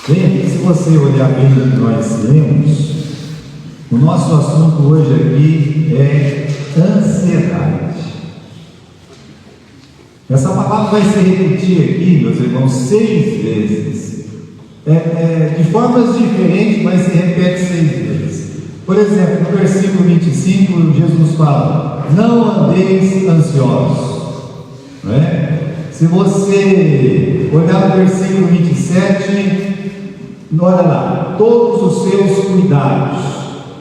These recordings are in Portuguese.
Bem, aqui, se você olhar bem o que nós lemos, o nosso assunto hoje aqui é ansiedade. Essa palavra vai se repetir aqui, meus irmãos, 6 vezes. De formas diferentes, mas se repete 6 vezes. Por exemplo, no versículo 25, Jesus fala: não andeis ansiosos. Não é? Se você olhar no versículo 27, olha lá, todos os seus cuidados.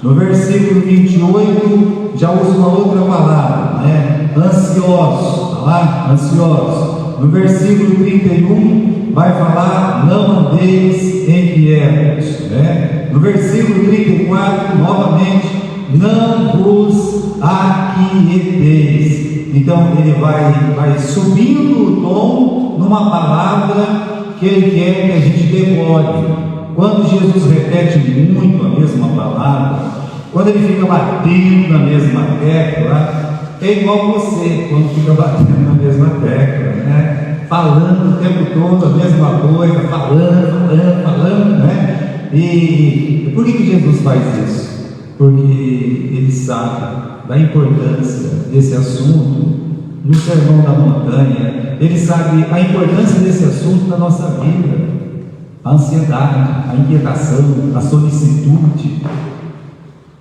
No versículo 28, já usa uma outra palavra, né? Ansiosos, tá lá? Ansiosos. No versículo 31, vai falar: não andeis inquietos, né? No versículo 34, novamente, não vos aquieteis. Então ele vai subindo o tom numa palavra que ele quer que a gente decore. Quando Jesus repete muito a mesma palavra, quando ele fica batendo na mesma tecla, é igual você, quando fica batendo na mesma tecla, né? Falando o tempo todo a mesma coisa, falando, né? E por que Jesus faz isso? Porque ele sabe da importância desse assunto no Sermão da Montanha. Ele sabe a importância desse assunto na nossa vida. A ansiedade, a inquietação, a solicitude,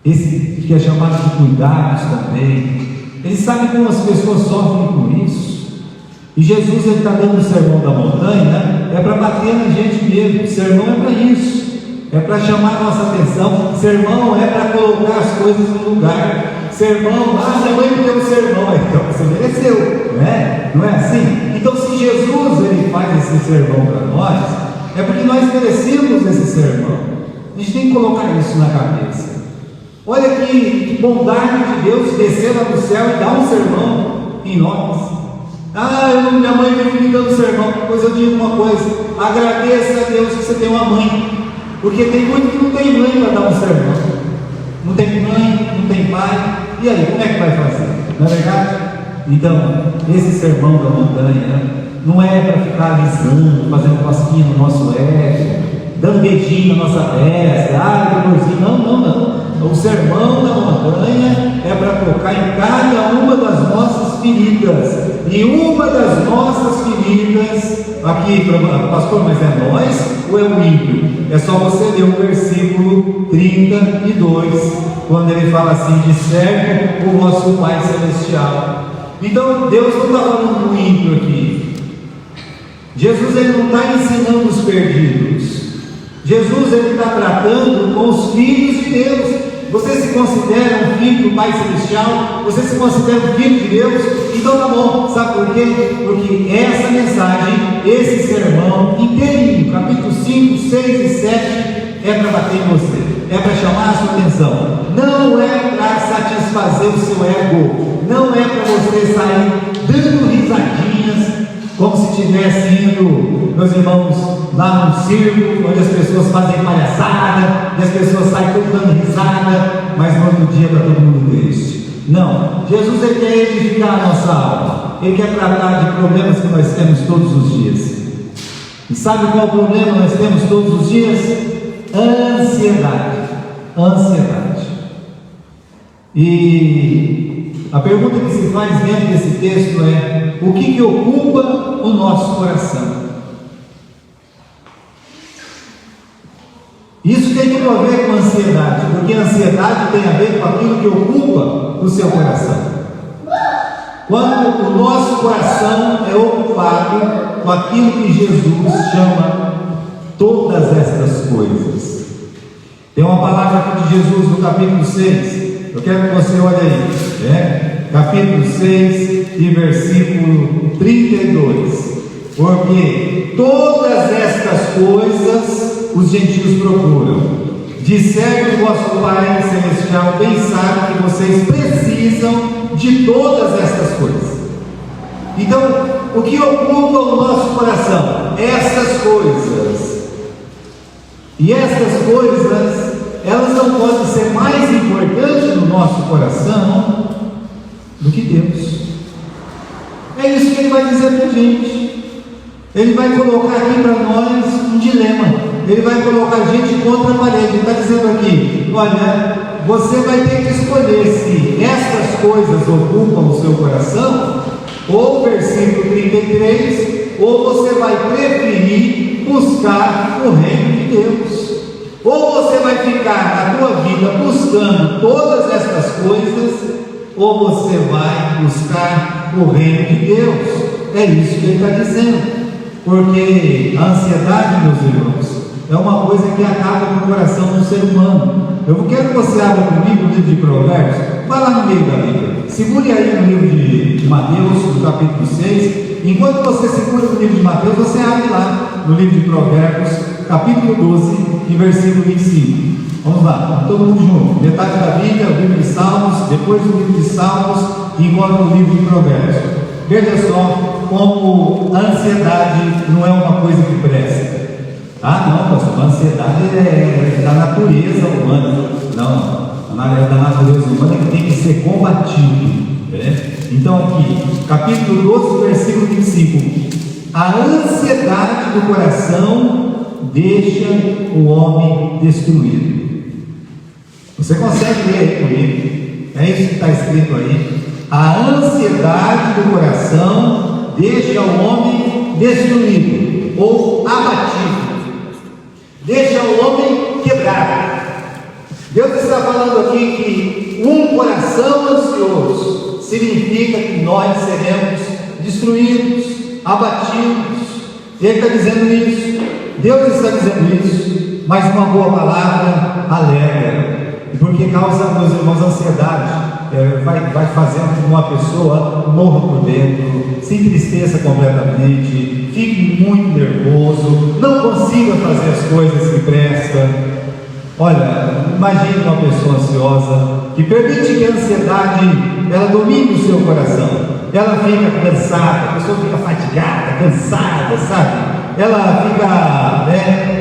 esse que é chamado de cuidados também. Ele sabe como as pessoas sofrem por isso. E Jesus está dando o Sermão da Montanha, é para bater na gente mesmo. O sermão é para isso, é para chamar a nossa atenção. Sermão é para colocar as coisas no lugar. Sermão, minha mãe me deu um sermão, então você mereceu, né? Não é assim? Então, se Jesus ele faz esse sermão para nós, é porque nós merecemos esse sermão. A gente tem que colocar isso na cabeça. Olha que bondade de Deus descer lá do céu e dar um sermão em nós. Minha mãe vive me dando sermão. Pois eu digo uma coisa: agradeça a Deus que você tem uma mãe, porque tem muito que não tem mãe para dar um sermão. Não tem mãe, não tem pai. E aí, como é que vai fazer? Não é verdade? Então, esse Sermão da Montanha não é para ficar alisando, fazendo cosquinha no nosso ego, dando beijinho na nossa testa, amorzinho. Não. O Sermão da Montanha é para tocar em cada uma das nossas feridas. E uma das nossas feridas, aqui, pastor, mas é nós ou é o ímpio? É só você ler o versículo 32, quando ele fala assim: discerne o vosso Pai Celestial. Então Deus não está falando do ímpio aqui. Jesus ele não está ensinando os perdidos. Jesus ele está tratando com os filhos de Deus. Você se considera um filho do Pai Celestial? Você se considera um filho de Deus? Então tá bom, sabe por quê? Porque essa mensagem, esse sermão inteirinho, capítulo 5, 6 e 7, é para bater em você, é para chamar a sua atenção. Não é para satisfazer o seu ego, não é para você sair dando risadinhas, como se estivesse indo, meus irmãos, lá no circo, onde as pessoas fazem palhaçada, e as pessoas saem todas dando risada, mas no outro dia está todo mundo triste. Não, Jesus ele quer edificar a nossa alma, ele quer tratar de problemas que nós temos todos os dias. E sabe qual problema nós temos todos os dias? Ansiedade. E a pergunta que se faz dentro desse texto é: o que ocupa o nosso coração? Isso tem tudo a ver com ansiedade, porque a ansiedade tem a ver com aquilo que ocupa o seu coração. Quando o nosso coração é ocupado com aquilo que Jesus chama todas estas coisas. Tem uma palavra aqui de Jesus no capítulo 6, eu quero que você olhe aí, capítulo 6 e versículo 32. Porque todas estas coisas os gentios procuram. Discerne o vosso Pai Celestial bem sabe que vocês precisam de todas estas coisas. Então, o que ocupa o nosso coração? Estas coisas. E estas coisas, elas não podem ser mais importantes no nosso coração do que Deus. É isso que ele vai dizer para a gente. Ele vai colocar aqui para nós um dilema. Ele vai colocar gente contra a parede. Ele está dizendo aqui: olha, você vai ter que escolher se estas coisas ocupam o seu coração, ou versículo 33, ou você vai preferir buscar o reino de Deus. Ou você vai ficar na tua vida buscando todas estas coisas, ou você vai buscar o reino de Deus. É isso que ele está dizendo. Porque a ansiedade, meus irmãos, é uma coisa que acaba com o coração do ser humano. Eu quero que você abra comigo no livro de Provérbios. Vai lá no meio da Bíblia. Segure aí no livro de Mateus, no capítulo 6. Enquanto você segura no livro de Mateus, você abre lá no livro de Provérbios, capítulo 12, e versículo 25. Vamos lá, todo mundo junto. Metade da Bíblia, o livro de Salmos, depois o livro de Salmos, e enquanto o livro de Provérbios. Veja só como a ansiedade não é uma coisa que presta. Ah, não, pastor, a ansiedade é da natureza humana. Não, é da natureza humana que tem que ser combatido. Então aqui, capítulo 12, versículo 25. A ansiedade do coração deixa o homem destruído. Você consegue ler aí comigo? É isso que está escrito aí. A ansiedade do coração deixa o homem destruído ou abatido, deixa o homem quebrado. Deus está falando aqui que um coração ansioso significa que nós seremos destruídos, abatidos. Ele está dizendo isso, Deus está dizendo isso, mas uma boa palavra alegra, porque causa, meus irmãos, ansiedade. Vai fazendo com que uma pessoa morra por dentro, se entristeça completamente, fique muito nervoso, não consiga fazer as coisas que prestam. Olha, imagine uma pessoa ansiosa que permite que a ansiedade ela domine o seu coração. Ela fica cansada, a pessoa fica fatigada, cansada, sabe? Ela fica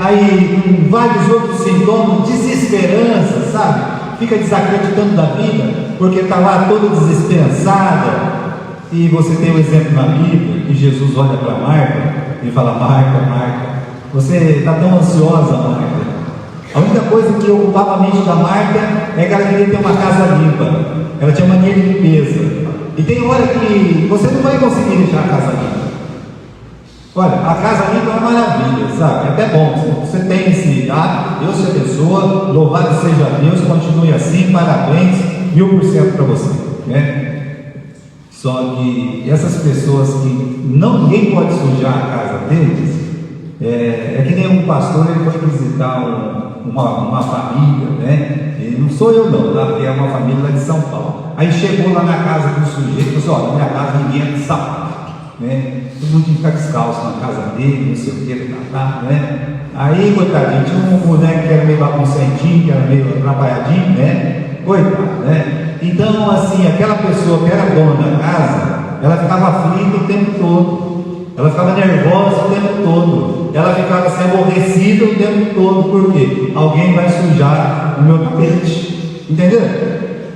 aí com vários outros sintomas, desesperança, sabe? Fica desacreditando da vida, porque está lá toda desesperançada. E você tem um exemplo na Bíblia, que Jesus olha para Marta e fala: Marta, você está tão ansiosa, Marta. A única coisa que ocupava a mente da Marta é que ela queria ter uma casa limpa, ela tinha mania de limpeza. E tem hora que você não vai conseguir deixar a casa limpa. Olha, a casa limpa é uma maravilha, sabe? É até bom, você tem esse hábito, Deus te abençoa, louvado seja Deus, continue assim, parabéns, 1000% para você, né? Só que essas pessoas que ninguém pode sujar a casa deles, é que nem um pastor, ele foi visitar uma família, né? E não sou eu não, tá? Porque é uma família lá de São Paulo. Aí chegou lá na casa do sujeito e falou assim: olha, na minha casa ninguém é de sapato, né? Todo mundo tinha que ficar descalço na casa dele, não sei o que, né? Aí, coitadinho, tinha um boneco que era meio baguncentinho, que era meio atrapalhadinho, né? Coitado, né? Então, assim, aquela pessoa que era dona da casa, ela ficava aflita o tempo todo, ela ficava nervosa o tempo todo, ela ficava assim, aborrecida o tempo todo. Por quê? Alguém vai sujar o meu tapete, entendeu?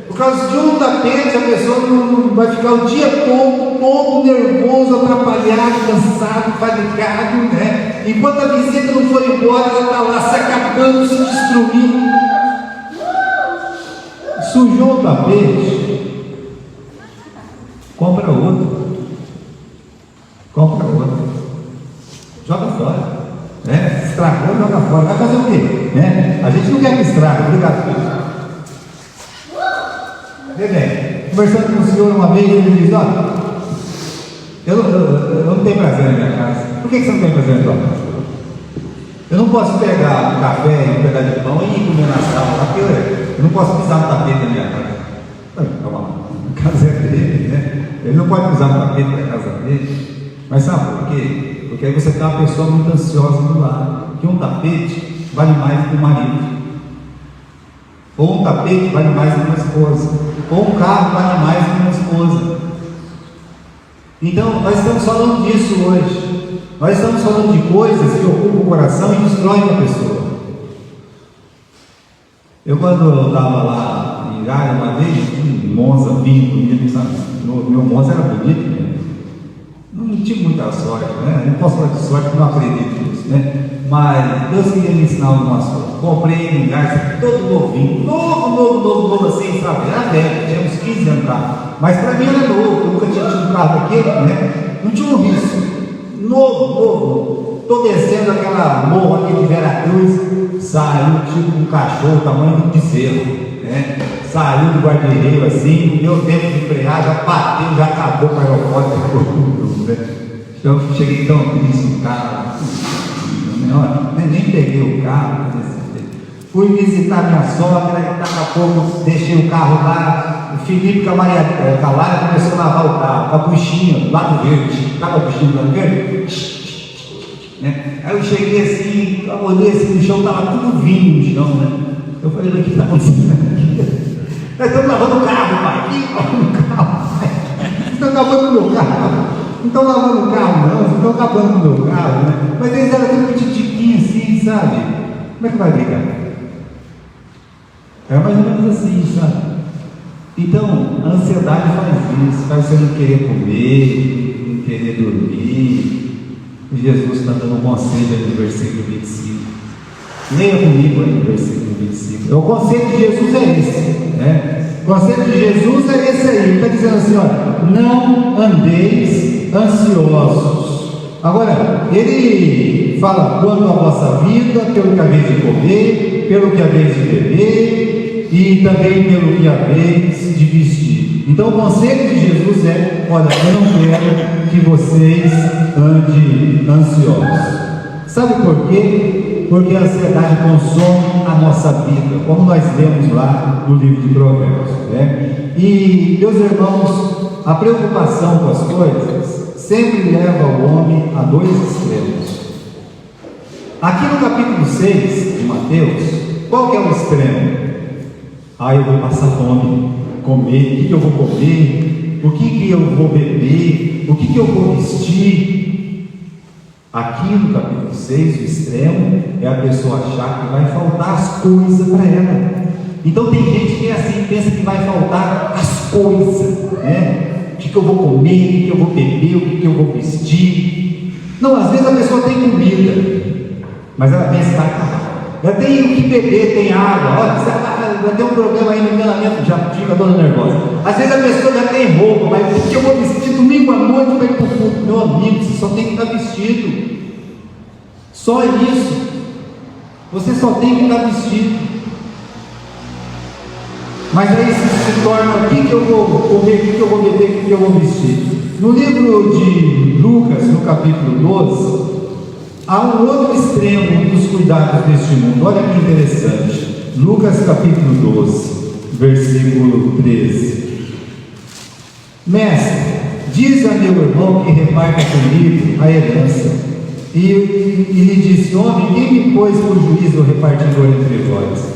Por causa de um tapete, a pessoa não vai ficar o dia todo nervoso, atrapalhado, cansado, fadigado, né? Enquanto a visita não for embora, ela está lá se acabando, se destruindo. Sujou o tapete, compra outro, joga fora, né? Estragou, joga fora. Vai fazer o quê? Né? A gente não quer que estrague, obrigado. Vê bem, conversando com o senhor uma vez, ele diz: olha, eu não tenho prazer na minha casa. Por que você não tem prazer na sua casa? Eu não posso pegar um café e um pedaço de pão e comer na sala, porque eu não posso pisar no tapete da minha casa. Calma, a casa é dele, né? Ele não pode pisar no tapete da casa dele. Mas sabe por quê? Porque aí você está uma pessoa muito ansiosa do lado. Porque um tapete vale mais do que um marido. Ou um tapete vale mais do que uma esposa. Ou um carro vale mais do que uma esposa. Então, nós estamos falando disso hoje. Nós estamos falando de coisas que ocupam o coração e destroem a pessoa. Eu, quando eu estava lá em Galha, uma vez, um Monza bonito, sabe? Meu Monza era bonito, né? Não tive muita sorte, né? Não posso falar de sorte, porque não acredito nisso, né? mas Deus queria me ensinar algumas coisas. Comprei um gás todo novinho, novo assim, sabe? Era velho, tinha uns 15 anos carro. Mas para mim era novo, eu nunca tinha tido um carro daquele, né? Não tinha um risco. Novo. Estou descendo aquela morra aqui de Veracruz, saiu tipo um cachorro, tamanho de bezerro, né? Saiu do guarda-reio assim, deu tempo de frear, já bateu, já acabou com o aeroporto, né? Então eu cheguei tão triste no carro, nem peguei o carro, fui visitar minha sogra, e daqui a pouco deixei o carro lá, o Felipe com a Maria Calara começou a lavar o carro, com a buchinha, lado verde, estava a buchinha do lado verde, né? Aí eu cheguei assim, eu olhei assim no chão, estava tudo vinho no chão, né? Eu falei, o que está acontecendo aqui? Nós estamos lavando o carro, pai, aqui, lavando o carro, vocês estão acabando com o meu carro, não estão lavando o carro não, vocês estão acabando com o meu carro, né? Mas eles eram tudo petitiquinho assim, sabe? Como é que vai brigar? É mais ou menos assim, sabe? Então, a ansiedade faz isso, faz você não querer comer, não querer dormir. E Jesus está dando um conselho aí no versículo 25. Leia comigo aí no versículo 25. O conselho de Jesus é esse, né? O conselho de Jesus é esse aí. Ele está dizendo assim, ó, não andeis ansiosos. Agora, ele fala quanto à vossa vida, pelo que haveis de comer, pelo que haveis de beber e também pelo que haveis de vestir. Então o conselho de Jesus é, olha, eu não quero que vocês andem ansiosos. Sabe por quê? Porque a ansiedade consome a nossa vida, como nós lemos lá no livro de Provérbios, né? E, meus irmãos, a preocupação com as coisas sempre leva o homem a dois extremos. Aqui no capítulo 6 de Mateus, qual que é o extremo? Eu vou passar fome, comer, o que eu vou comer, o que eu vou beber, o que eu vou vestir. Aqui no capítulo 6, o extremo é a pessoa achar que vai faltar as coisas para ela. Então tem gente que é assim, pensa que vai faltar as coisas, né? O que eu vou comer, o que eu vou beber, o que eu vou vestir. Não, às vezes a pessoa tem comida, mas ela pensa que ela tem o que beber, tem água. Olha, vai ter um problema aí no encanamento, já fica toda nervosa. Às vezes a pessoa já tem roupa, mas o que eu vou vestir domingo à noite para ir para o culto? Meu amigo, você só tem que estar vestido. Só isso. Você só tem que estar vestido. Mas aí se torna o que eu vou comer, o que eu vou beber, o que eu vou vestir. No livro de Lucas, no capítulo 12, há um outro extremo dos cuidados deste mundo. Olha que interessante. Lucas capítulo 12, versículo 13. Mestre, diz a meu irmão que reparta comigo a herança. E lhe disse, homem, quem me pôs por juiz o repartidor entre vós?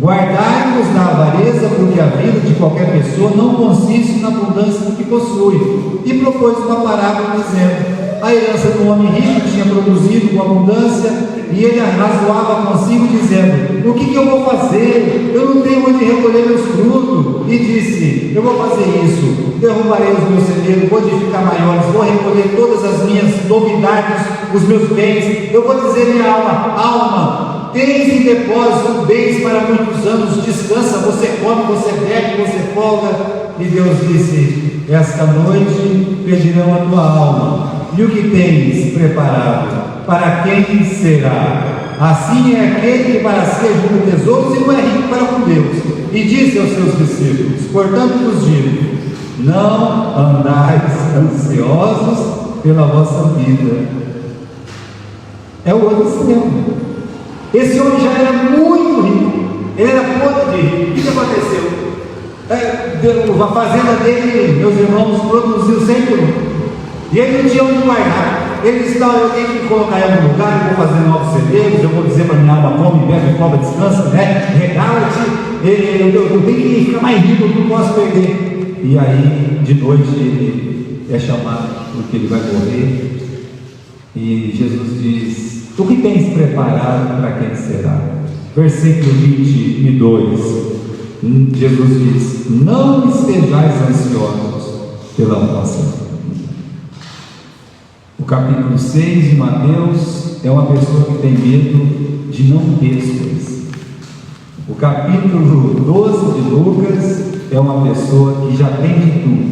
Guardai-vos da avareza, porque a vida de qualquer pessoa não consiste na abundância do que possui. E propôs uma parábola dizendo, a herança do homem rico tinha produzido com abundância, e ele arrazoava consigo, dizendo, o que eu vou fazer? Eu não tenho onde recolher meus frutos. E disse, eu vou fazer isso, derrubarei os meus celeiros, vou edificar maiores, vou recolher todas as minhas novidades, os meus bens. Eu vou dizer minha alma, alma, tens em depósito bens para muitos anos, descansa, você come, você bebe, você folga. E Deus disse, esta noite pedirão a tua alma, e o que tens preparado, para quem será? Assim é aquele que para si junta tesouros e não é rico para com Deus. E disse aos seus discípulos, portanto vos digo, não andais ansiosos pela vossa vida. É o outro extremo. Esse homem já era muito rico, ele era podre de rico. O que aconteceu? A fazenda dele, meus irmãos, produziu 100 por 1. E ele não tinha onde guardar. Ele disse, não, eu tenho que colocar em algum lugar, eu vou fazer novos celeiros, eu vou dizer para minha alma, come, bebe, cobra, descansa, né? Regala-te, eu tenho que ficar mais rico, eu não posso perder. E aí, de noite, ele é chamado porque ele vai morrer. E Jesus diz, o que tens preparado para quem será? Versículo 22, Jesus diz, não estejais ansiosos pela vossa vida. O capítulo 6 de Mateus é uma pessoa que tem medo de não ter as coisas. O capítulo 12 de Lucas é uma pessoa que já tem de tudo,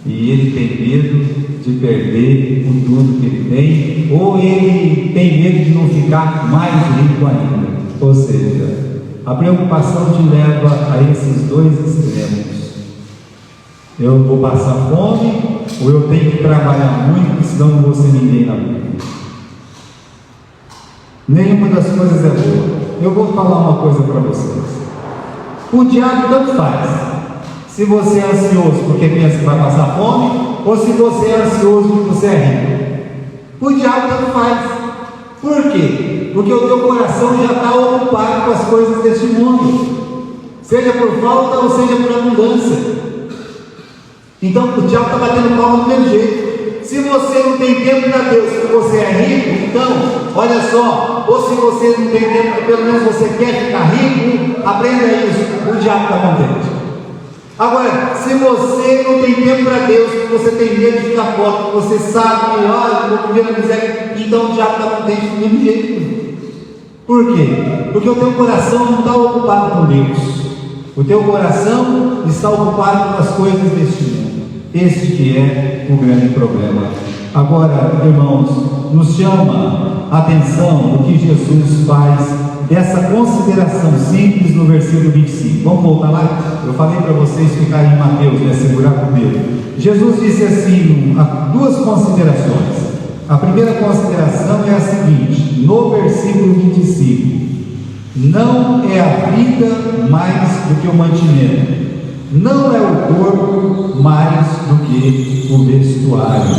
e ele tem medo de perder o tudo que ele tem, ou ele tem medo de não ficar mais rico ainda. Ou seja, a preocupação te leva a esses dois extremos. Eu vou passar fome, ou eu tenho que trabalhar muito, senão não vou ser ninguém na vida. Nenhuma das coisas é boa. Eu vou falar uma coisa para vocês. O diabo tanto faz. Se você é ansioso porque pensa que vai passar fome, ou se você é ansioso porque você é rico. O diabo tanto faz. Por quê? Porque o teu coração já está ocupado com as coisas deste mundo, seja por falta ou seja por abundância. Então o diabo está batendo palma do mesmo jeito. Se você não tem tempo para Deus, se você é rico, então, olha só, ou se você não tem tempo, pelo menos você quer ficar rico, aprenda isso, o diabo está contente. Agora, se você não tem tempo para Deus, você tem medo de ficar pobre, você sabe que, eu vou viver na miséria, então o diabo está contente do mesmo jeito. Por quê? Porque o teu coração não está ocupado com Deus, o teu coração está ocupado com as coisas deste mundo. Este que é o grande problema. Agora, irmãos, nos chama a atenção o que Jesus faz dessa consideração simples no versículo 25. Vamos voltar lá? Eu falei para vocês ficarem em Mateus, segurar comigo. Jesus disse assim, duas considerações. A primeira consideração é a seguinte, no versículo 25: não é a vida mais do que o mantimento, não é o corpo mais do que o vestuário.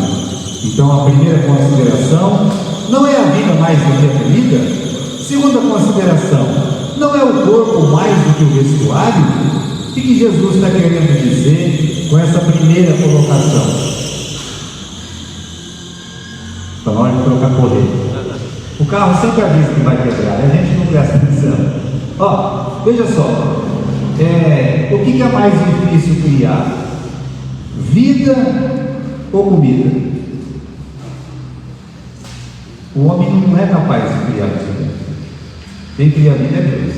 Então a primeira consideração, não é a vida mais do que a comida. Segunda consideração, não é o corpo mais do que o vestuário. O que Jesus está querendo dizer com essa primeira colocação? Está na hora de trocar correia. O carro sempre avisa que vai quebrar, a gente não presta atenção. Veja só, o que é mais difícil criar? Vida ou comida? O homem não é capaz de criar vida. Quem cria vida é Deus.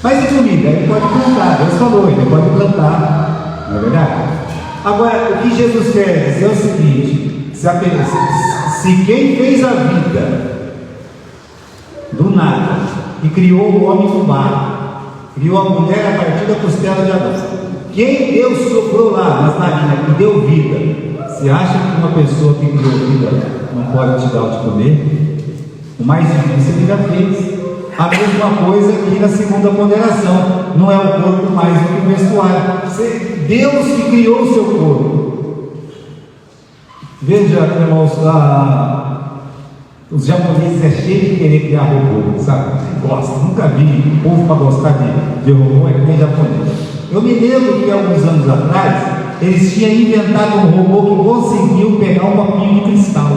Mas e comida? Ele pode plantar, Deus falou, ele pode plantar, não é verdade? Agora, o que Jesus quer dizer é o seguinte: se quem fez a vida do nada e criou o homem do barro, criou a mulher a partir da costela de Adão, quem Deus soprou lá nas narinas e deu vida, você acha que uma pessoa que criou vida não pode te dar o de comer? O mais difícil ele já fez. A mesma coisa que na segunda ponderação, não é o corpo mais do que o vestuário. Deus que criou o seu corpo. Veja, irmãos, os japoneses é cheio de querer criar robô, sabe? Gosta, nunca vi povo para gostar de robô, é que nem japonês. Eu me lembro que alguns anos atrás eles tinham inventado um robô que conseguiu pegar um copinho de cristal.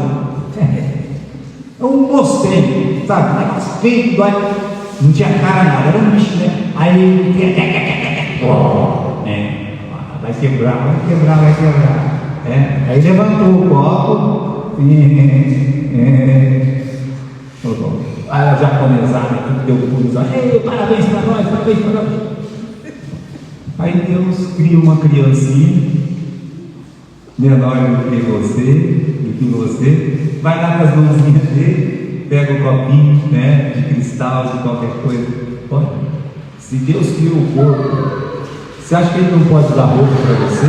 É um mosteiro, sabe? Um negócio feio, dói. Não tinha cara nada, era um bicho, né? Aí ele vai quebrar. Aí levantou o copo a japonesada que deu pulo, parabéns para nós. Aí Deus cria uma criancinha menor do que você, vai lá com as mãozinhas dele, pega o copinho, de cristal, de qualquer coisa. Olha, se Deus criou o corpo, você acha que Ele não pode dar roupa para você?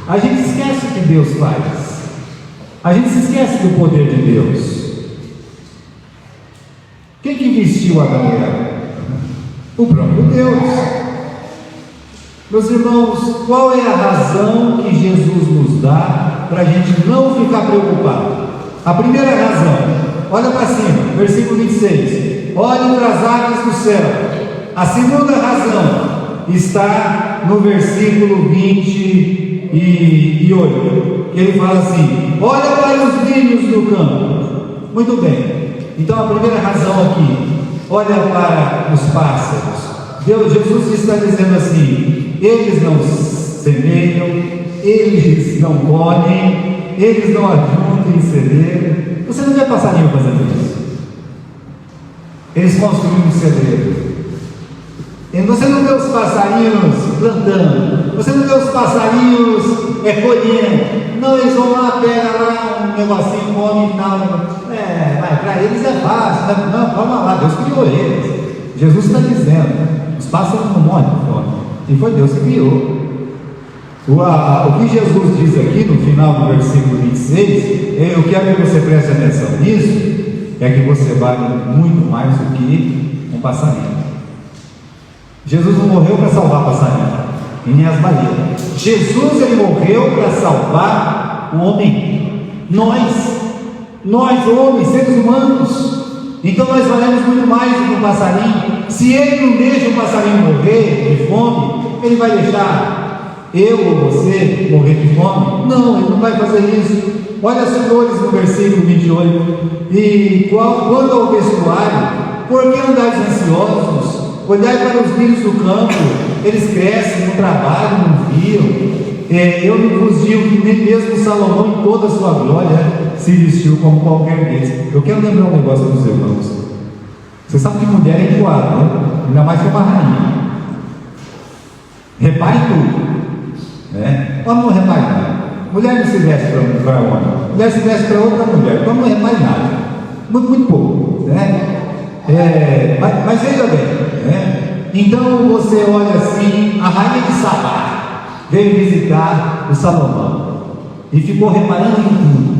A gente esquece o que Deus faz, a gente se esquece do poder de Deus. Quem que vestiu Adão e Eva? O próprio Deus. Meus irmãos, qual é a razão que Jesus nos dá para a gente não ficar preocupado? A primeira razão, olha para cima, versículo 26, olhem para as aves do céu. A segunda razão está no versículo 28, que ele fala assim: olha para os lírios do campo. Muito bem, então a primeira razão aqui, olha para os pássaros. Jesus está dizendo assim: eles não semeiam, eles não colhem, eles não ajuntam em celeiro, Você não vê passarinho fazendo isso. Eles construíram um celeiro. E você não vê os passarinhos plantando. Você não vê os passarinhos colhendo. Não, eles vão lá, pegam lá um negocinho, comem e tal. Mas para eles é fácil. Não, calma lá, Deus criou eles. Jesus está dizendo, os pássaros não morrem de fome. E foi Deus que criou. O que Jesus diz aqui no final do versículo 26, eu quero que você preste atenção nisso, é que você vale muito mais do que um passarinho. Jesus não morreu para salvar passarinho, e nem as baleias. Jesus, ele morreu para salvar o homem. Nós homens, seres humanos. Então nós valemos muito mais do que um passarinho. Se ele não deixa o passarinho morrer de fome, ele vai deixar eu ou você morrer de fome? Não, ele não vai fazer isso. Olha as flores no versículo 28. E quanto ao vestuário, por que andais ansiosos? Olhai para os lírios do campo, eles crescem, não trabalham, não viam. Eu não vos digo que nem mesmo Salomão, em toda a sua glória, se vestiu como qualquer deles. Eu quero lembrar um negócio dos irmãos. Você sabe que mulher é enjoada, né? Ainda mais que uma rainha. Repare tudo, né? Homem não repare nada. Mulher não se veste para homem. Mulher se veste para outra mulher. Homem não repare nada. Muito pouco, né? Mas veja bem, né? Então você olha assim, a rainha de Sabá veio visitar o Salomão e ficou reparando em tudo.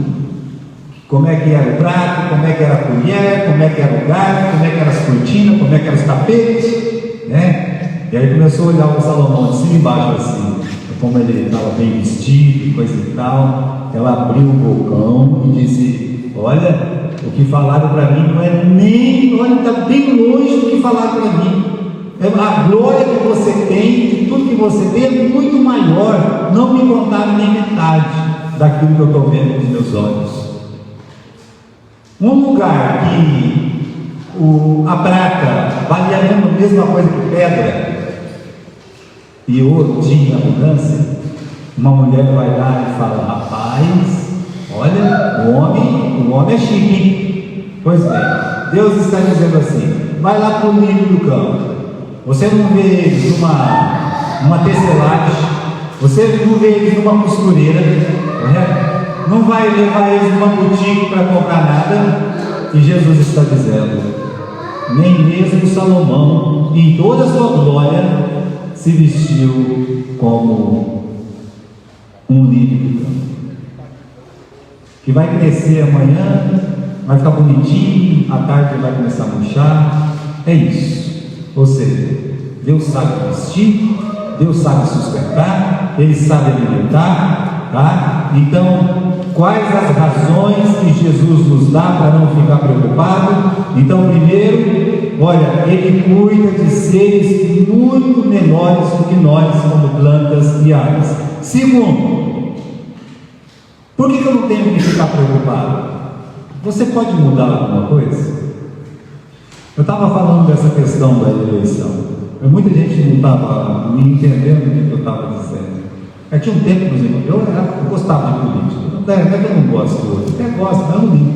Como é que era o prato, como é que era a colher, como é que era o garfo, como é que eram as cortinas, como é que eram os tapetes, né? E aí começou a olhar o Salomão de cima e embaixo assim, como ele estava bem vestido, coisa e tal. Ela abriu o bocão e disse: olha, o que falaram para mim não é nem, olha, está bem longe do que falaram para mim. A glória que você tem, de tudo que você tem, é muito maior. Não me contaram nem metade daquilo que eu estou vendo com os meus olhos. Um lugar que a prata valia a mesma coisa que pedra e ouro tinha abundância, uma mulher vai lá e fala: rapaz, olha, o homem é chique. Pois bem, Deus está dizendo assim: vai lá para o lírio do campo. Você não vê eles numa tecelagem, você não vê eles numa costureira, né? Não vai levar eles numa boutique para comprar nada. E Jesus está dizendo: nem mesmo Salomão, em toda a sua glória, se vestiu como um lírio do campo, que vai crescer amanhã, vai ficar bonitinho, à tarde vai começar a murchar. É isso. Ou seja, Deus sabe vestir, Deus sabe sustentar, Ele sabe alimentar, tá? Então, quais as razões que Jesus nos dá para não ficar preocupado? Então, primeiro, olha, Ele cuida de seres muito menores do que nós, como plantas e aves. Segundo, por que eu não tenho que ficar preocupado? Você pode mudar alguma coisa? Eu estava falando dessa questão da eleição. Muita gente não estava me entendendo o que eu estava dizendo. Tinha um tempo, por exemplo, eu gostava de política. Não é que eu não gosto hoje, até gosto, mas eu não ligo.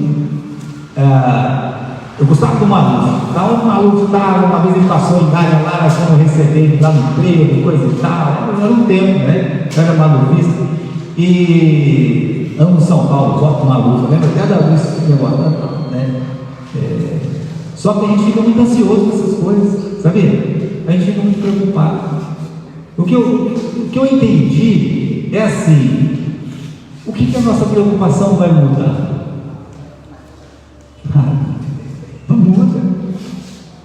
Eu gostava do Maluf. Então, o Maluf estava, uma vez ele passou em área lá, nós fomos receber ele lá no emprego, coisa e tal. Era um tempo, né? Eu era malufista. E amo São Paulo, voto Maluf. Lembra até da luz que eu voto, né? Só que a gente fica muito ansioso com essas coisas, sabia? A gente fica muito preocupado. O que eu entendi é assim: o que a nossa preocupação vai mudar?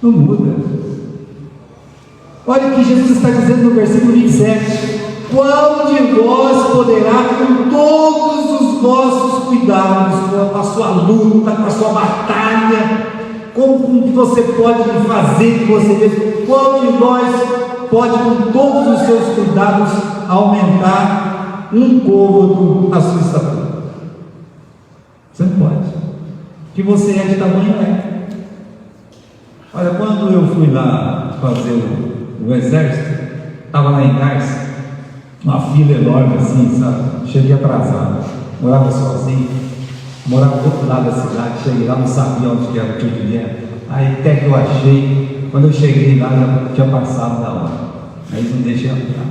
Não muda. Olha o que Jesus está dizendo no versículo 27: qual de vós poderá, com todos os vossos cuidados, com a sua luta, com a sua batalha, como que você pode fazer que você mesmo, qual de nós pode, com todos os seus cuidados, aumentar um côvado a sua estatura? Você não pode, que você é de tamanho Olha, quando eu fui lá fazer o exército, estava lá em Garça, uma fila enorme assim, sabe? Cheguei atrasado, morava sozinho. morava do outro lado da cidade, cheguei lá, não sabia onde que era o tio de guerra, aí até que eu achei, quando eu cheguei lá, já tinha passado da hora, aí eles não deixaram entrar.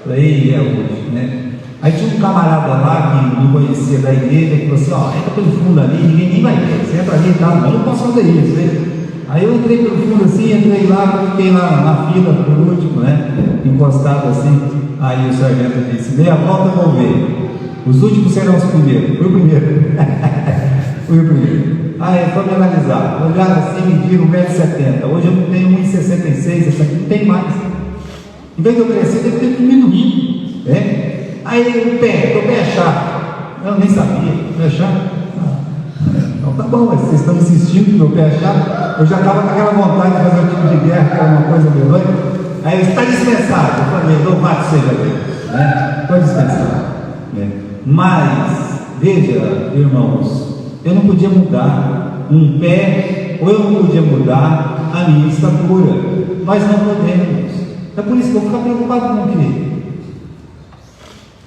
Falei, é hoje, né? Aí tinha um camarada lá que não conhecia da igreja, que falou assim, ó, entra pelo fundo ali, ninguém vai ver, você entra ali e tal, eu não posso fazer isso, né? Aí eu entrei pelo fundo assim, entrei lá, fiquei lá na fila por último, né? Encostado assim, aí o sargento disse, meia volta eu vou ver, os últimos serão os primeiros, fui o primeiro, fui o primeiro. Aí foi me analisar, olharam assim, mediram 1,70 m, hoje eu não tenho 1,66 m, essa aqui não tem mais. Em vez de eu crescer, deve ter diminuído, né? Aí o pé é chato. Eu nem sabia, pé é chato. Então tá bom, mas vocês estão insistindo que meu pé é chato. Eu já estava com aquela vontade de fazer um tipo de guerra, que era uma coisa melhor. Aí ele está dispensado. Eu falei, louvado seja Deus, né? Estou dispensado, né? Mas, veja, irmãos, eu não podia mudar um pé, ou eu não podia mudar a minha estatura. Nós não podemos. É por isso que eu vou ficar preocupado com o quê?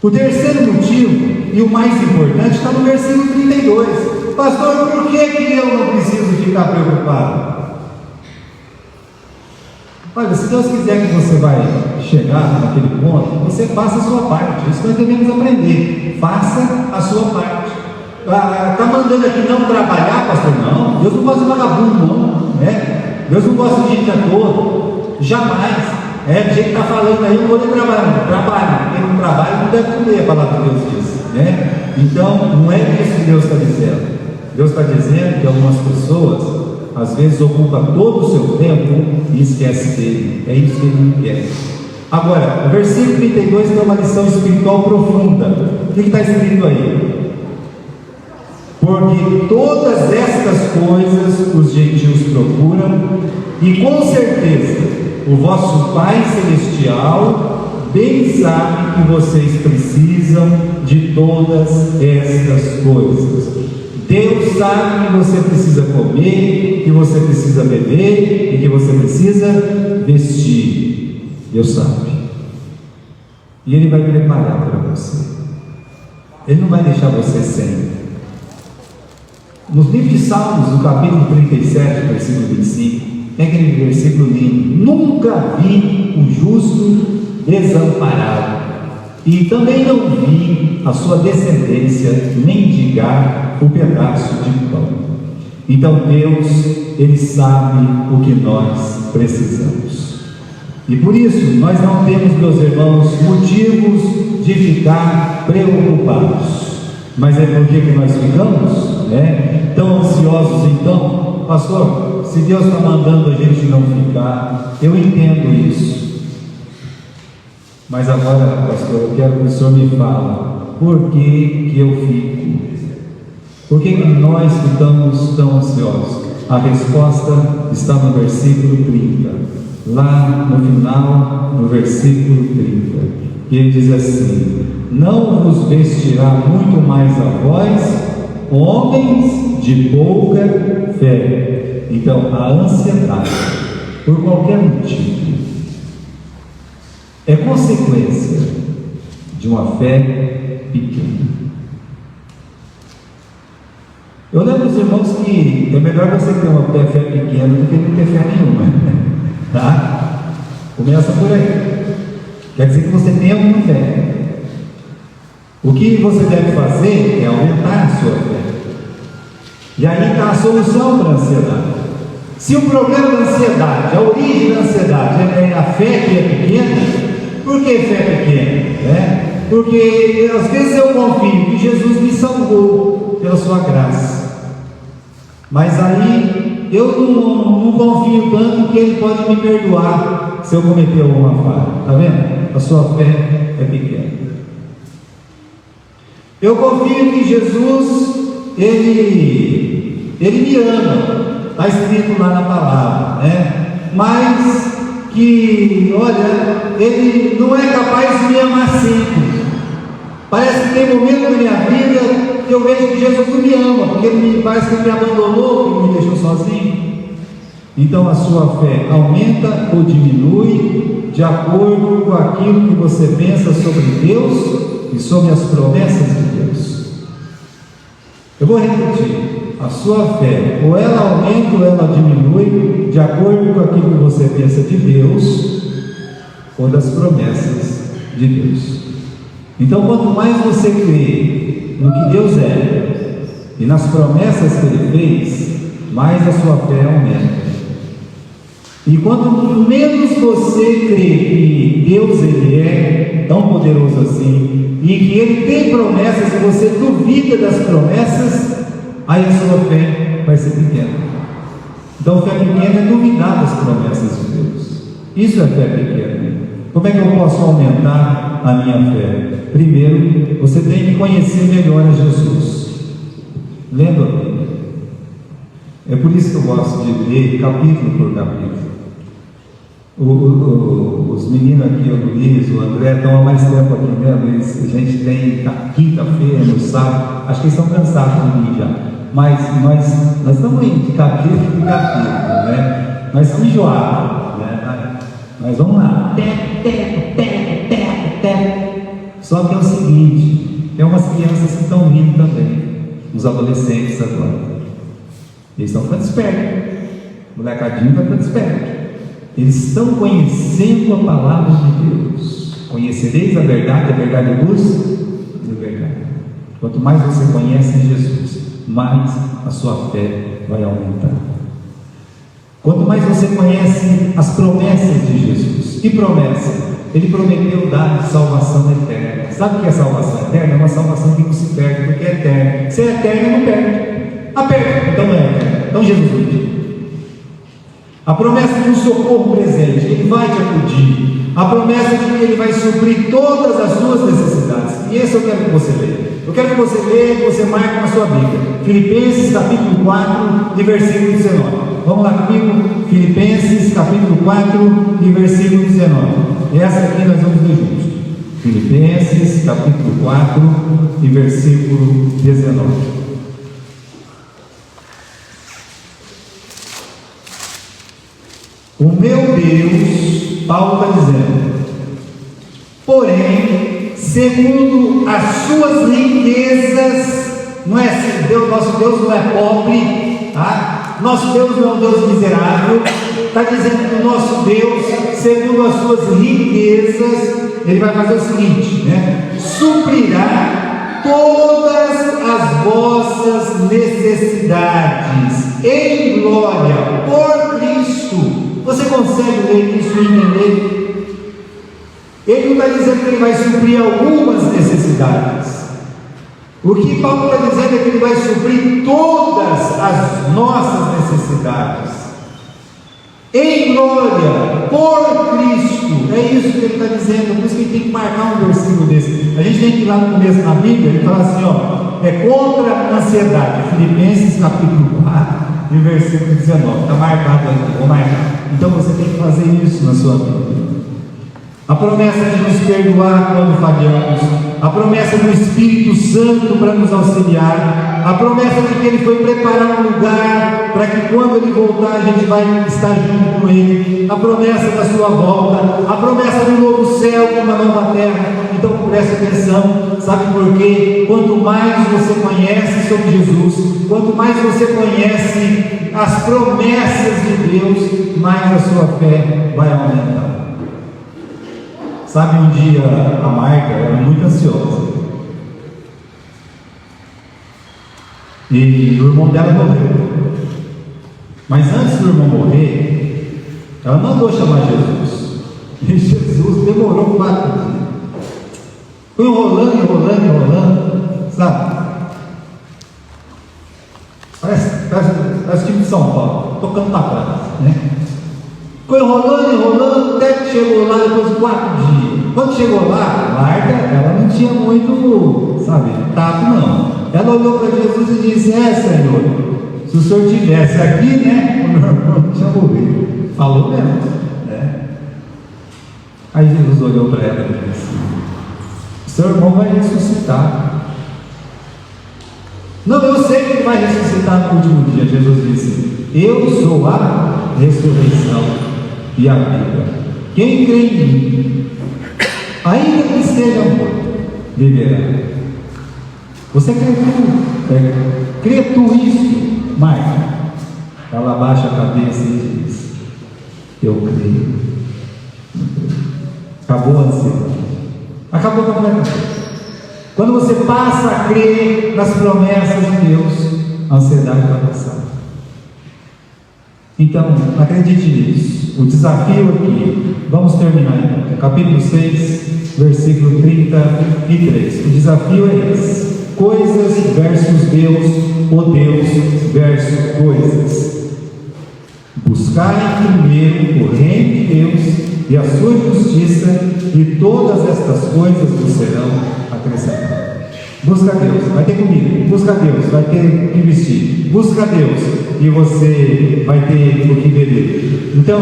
O terceiro motivo, e o mais importante, está no versículo 32. Pastor, por que eu não preciso ficar preocupado? Olha, se Deus quiser que você vai chegar naquele ponto, você faça a sua parte. Isso nós devemos aprender. Faça a sua parte. Está mandando aqui não trabalhar, pastor? Não. Deus não gosta de vagabundo, não. Né? Deus não gosta de gente à toa. Jamais. Do jeito que está falando aí, eu não vou nem trabalhar. Trabalho. Quem não trabalha não deve comer, a palavra de Deus diz. Né? Então, não é isso que Deus está dizendo. Deus está dizendo que algumas pessoas às vezes ocupam todo o seu tempo e esquece dele. É isso que ele não quer. Agora, o versículo 32 tem uma lição espiritual profunda. O que está escrito aí? Porque todas estas coisas os gentios procuram, e com certeza o vosso Pai Celestial bem sabe que vocês precisam de todas estas coisas. Deus sabe que você precisa comer, que você precisa beber e que você precisa vestir. Deus sabe. E Ele vai preparar para você. Ele não vai deixar você sem. Nos livros de Salmos, no capítulo 37, versículo 25, tem aquele versículo lindo: nunca vi o justo desamparado, e também não vi a sua descendência mendigar o pedaço de pão. Então Deus, Ele sabe o que nós precisamos, e por isso nós não temos, meus irmãos, motivos de ficar preocupados. Mas é por que nós ficamos, né, tão ansiosos? Então, pastor, se Deus está mandando a gente não ficar, eu entendo isso. Mas agora, pastor, eu quero que o senhor me fale, por que eu fico? Por que nós ficamos tão ansiosos? A resposta está no versículo 30, lá no final, no versículo 30, e ele diz assim: não vos vestirá muito mais a vós, homens de pouca fé. Então, a ansiedade, por qualquer motivo, é consequência de uma fé pequena. Eu lembro, os irmãos, que é melhor você ter uma fé pequena do que não ter fé nenhuma, tá? Começa por aí. Quer dizer que você tem alguma fé. O que você deve fazer é aumentar a sua fé. E aí está a solução para a ansiedade. Se o problema da ansiedade, a origem da ansiedade é a fé que é pequena, por que fé pequena? Né? Porque às vezes eu confio que Jesus me salvou pela sua graça, mas aí eu não confio tanto que Ele pode me perdoar se eu cometer alguma falha. Está vendo? A sua fé é pequena. Eu confio que Jesus, Ele me ama, está escrito lá na palavra, né? Mas que, olha, Ele não é capaz de me amar sempre. Parece que tem momentos na minha vida que eu vejo que Jesus não me ama, porque Ele parece que me abandonou, que me deixou sozinho. Então a sua fé aumenta ou diminui de acordo com aquilo que você pensa sobre Deus e sobre as promessas de Deus. Eu vou repetir: a sua fé, ou ela aumenta ou ela diminui, de acordo com aquilo que você pensa de Deus ou das promessas de Deus. Então, quanto mais você crê no que Deus é e nas promessas que Ele fez, mais a sua fé aumenta. E quanto menos você crê que Deus Ele é tão poderoso assim, e que Ele tem promessas e você duvida das promessas, aí a sua fé vai ser pequena. Então, fé pequena é duvidar das promessas de Deus. Isso é fé pequena. Como é que eu posso aumentar a minha fé? Primeiro, você tem que conhecer melhor a Jesus. Lendo a Bíblia. É por isso que eu gosto de ler capítulo por capítulo. Os meninos aqui, o Luiz, o André, estão há mais tempo aqui mesmo. A gente tem quinta-feira, no sábado. Acho que eles estão cansados de mim já. Mas nós estamos indo de capítulo em capítulo, né? Nós estamos enjoados, né? Mas vamos lá. Só que é o seguinte: tem umas crianças que estão vindo também, os adolescentes agora. Eles estão ficando espertos. O molecadinho está ficando esperto. Eles estão conhecendo a palavra de Deus. Conhecereis a verdade vos libertará. Quanto mais você conhece Jesus, mais a sua fé vai aumentar. Quanto mais você conhece as promessas de Jesus. Que promessa? Ele prometeu dar salvação eterna. Sabe o que é salvação eterna? É uma salvação que não se perde, porque é eterna. Se é eterna, não perde. Aperta, então não é eterna. Então Jesus disse. A promessa de um socorro presente, Ele vai te acudir. A promessa de que Ele vai suprir todas as suas necessidades. E esse eu quero que você leia. Eu quero que você leia e que você marque na sua Bíblia. Filipenses capítulo 4 e versículo 19. Vamos lá comigo? Filipenses capítulo 4 e versículo 19. E essa aqui nós vamos ler juntos. Filipenses capítulo 4 e versículo 19. O meu Deus, Paulo está dizendo, porém, segundo as suas riquezas, não é assim, nosso Deus não é pobre, tá? Nosso Deus não é um Deus miserável, está dizendo que o nosso Deus, segundo as suas riquezas, Ele vai fazer o seguinte, né? Suprirá todas as vossas necessidades em glória por Cristo. Você consegue ler isso e entender? Ele não está dizendo que Ele vai suprir algumas necessidades. O que Paulo está dizendo é que Ele vai suprir todas as nossas necessidades em glória por Cristo. É isso que Ele está dizendo. Por isso que a gente tem que marcar um versículo desse. A gente tem que ir lá no começo da Bíblia e falar assim, ó, é contra a ansiedade. Filipenses capítulo 4 e versículo 19, está marcado aqui, vou marcar. Então você tem que fazer isso na sua vida. A promessa de nos perdoar quando falhamos, a promessa do Espírito Santo para nos auxiliar, a promessa de que Ele foi preparar um lugar para que quando Ele voltar a gente vai estar junto com Ele, a promessa da sua volta, a promessa do novo céu e uma nova terra. Então preste atenção, sabe por quê? Quanto mais você conhece sobre Jesus, quanto mais você conhece as promessas de Deus, mais a sua fé vai aumentar. Sabe, um dia a Marta era muito ansiosa e o irmão dela morreu. Mas antes do irmão morrer, ela mandou chamar Jesus. E Jesus demorou 4 dias. Foi enrolando, sabe? Parece time de São Paulo, tocando para trás, né? Foi enrolando, até que chegou lá depois de 4 dias. Quando chegou lá, Marta, ela não tinha muito, sabe, tato não. Ela olhou para Jesus e disse, Senhor, se o Senhor tivesse aqui, né, o meu irmão tinha morrido. Falou mesmo, né? Aí Jesus olhou para ela e disse, seu irmão vai ressuscitar. Não, eu sei que ele vai ressuscitar no último dia. Jesus disse, eu sou a ressurreição e a vida. Quem crê em mim, ainda que esteja morto, viverá. Você crê tu isso, Marta? Ela abaixa a cabeça e diz: eu creio. Acabou a ansiedade. Acabou completamente. Quando você passa a crer nas promessas de Deus, a ansiedade vai passar. Então, acredite nisso. O desafio aqui, vamos terminar então. Capítulo 6, versículo 33. O desafio é esse: coisas versus Deus, ou Deus versus coisas. Buscai primeiro o reino de Deus e a sua justiça, e todas estas coisas vos serão acrescentadas. Busca Deus, vai ter comida. Busca Deus, vai ter que vestir. Busca Deus, e você vai ter o que beber. Então,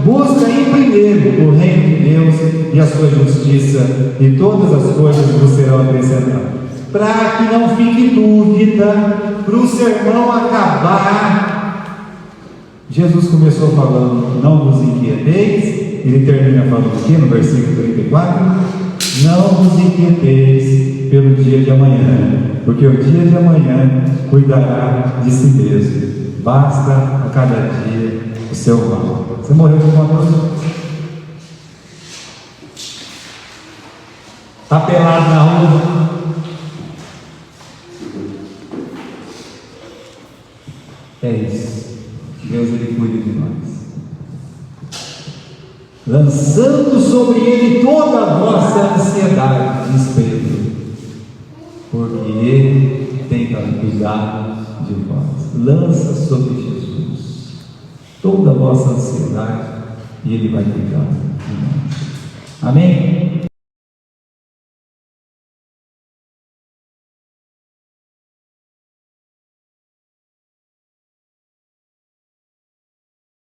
busca em primeiro o reino de Deus e a sua justiça, e todas as coisas vos serão acrescentadas. Para que não fique dúvida, para o sermão acabar, Jesus começou falando: não vos inquieteis. Ele termina falando aqui no versículo 34: não vos inquieteis pelo dia de amanhã, porque o dia de amanhã cuidará de si mesmo. Basta a cada dia o seu mal. Você morreu de uma coisa? Está pelado na rua? É isso. Deus, Ele cuida de nós. Lançando sobre Ele toda a vossa ansiedade, diz Pedro, porque Ele tem cuidado de vós. Lança sobre Jesus toda a vossa ansiedade, e Ele vai cuidar de nós. Amém?